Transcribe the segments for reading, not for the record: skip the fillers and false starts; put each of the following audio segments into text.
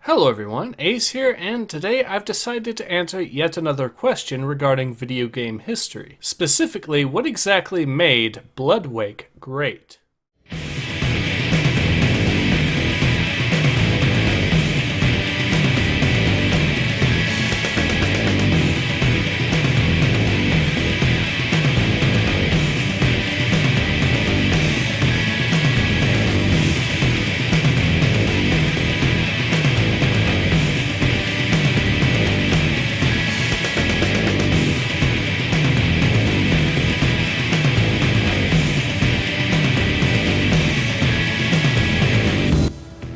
Hello everyone, Ace here, and today I've decided to answer yet another question regarding video game history. Specifically, what exactly made Bloodwake great?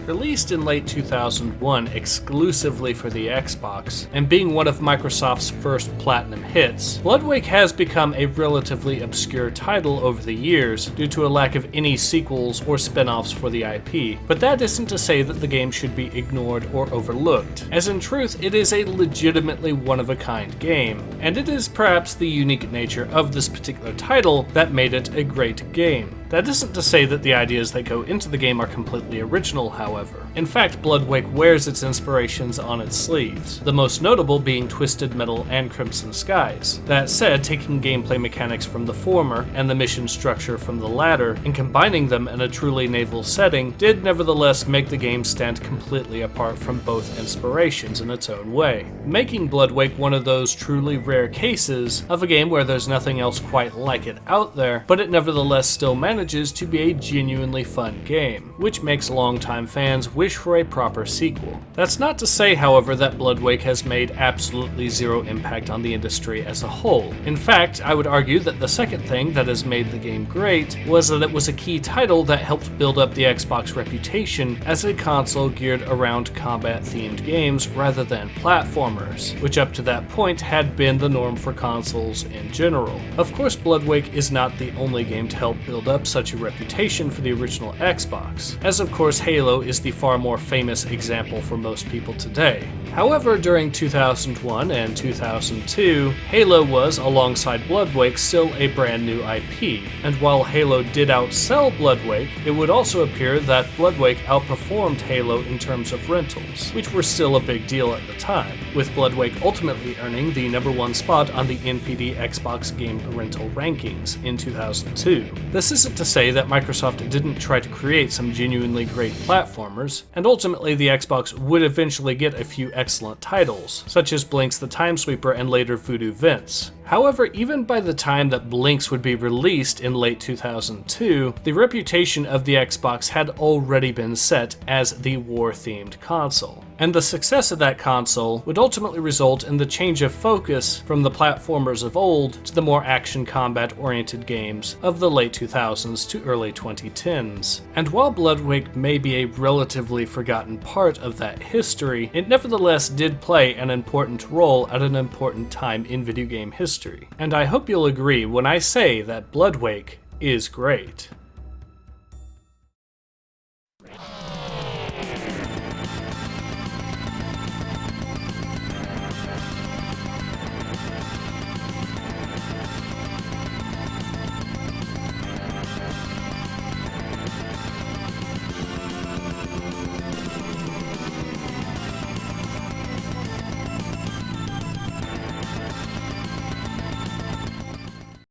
Released in late 2001 exclusively for the Xbox, and being one of Microsoft's first platinum hits, Bloodwake has become a relatively obscure title over the years due to a lack of any sequels or spin-offs for the IP, but that isn't to say that the game should be ignored or overlooked, as in truth it is a legitimately one-of-a-kind game, and it is perhaps the unique nature of this particular title that made it a great game. That isn't to say that the ideas that go into the game are completely original, however. In fact, Bloodwake wears its inspirations on its sleeves, the most notable being Twisted Metal and Crimson Skies. That said, taking gameplay mechanics from the former and the mission structure from the latter and combining them in a truly naval setting did nevertheless make the game stand completely apart from both inspirations in its own way, making Bloodwake one of those truly rare cases of a game where there's nothing else quite like it out there, but it nevertheless still manages to be a genuinely fun game, which makes longtime fans wish for a proper sequel. That's not to say, however, that Bloodwake has made absolutely zero impact on the industry as a whole. In fact, I would argue that the second thing that has made the game great was that it was a key title that helped build up the Xbox reputation as a console geared around combat-themed games rather than platformers, which up to that point had been the norm for consoles in general. Of course, Bloodwake is not the only game to help build up such a reputation for the original Xbox, as of course Halo is the far more famous example for most people today. However, during 2001 and 2002, Halo was, alongside Bloodwake, still a brand new IP, and while Halo did outsell Bloodwake, it would also appear that Bloodwake outperformed Halo in terms of rentals, which were still a big deal at the time, with Bloodwake ultimately earning the #1 spot on the NPD Xbox Game Rental Rankings in 2002. This isn't to say that Microsoft didn't try to create some genuinely great platformers, and ultimately the Xbox would eventually get a few excellent titles, such as Blinx the Timesweeper and later Voodoo Vince. However, even by the time that Blinx would be released in late 2002, the reputation of the Xbox had already been set as the war-themed console. And the success of that console would ultimately result in the change of focus from the platformers of old to the more action combat-oriented games of the late 2000s to early 2010s. And while Bloodwake may be a relatively forgotten part of that history, it nevertheless did play an important role at an important time in video game history. And I hope you'll agree when I say that Bloodwake is great.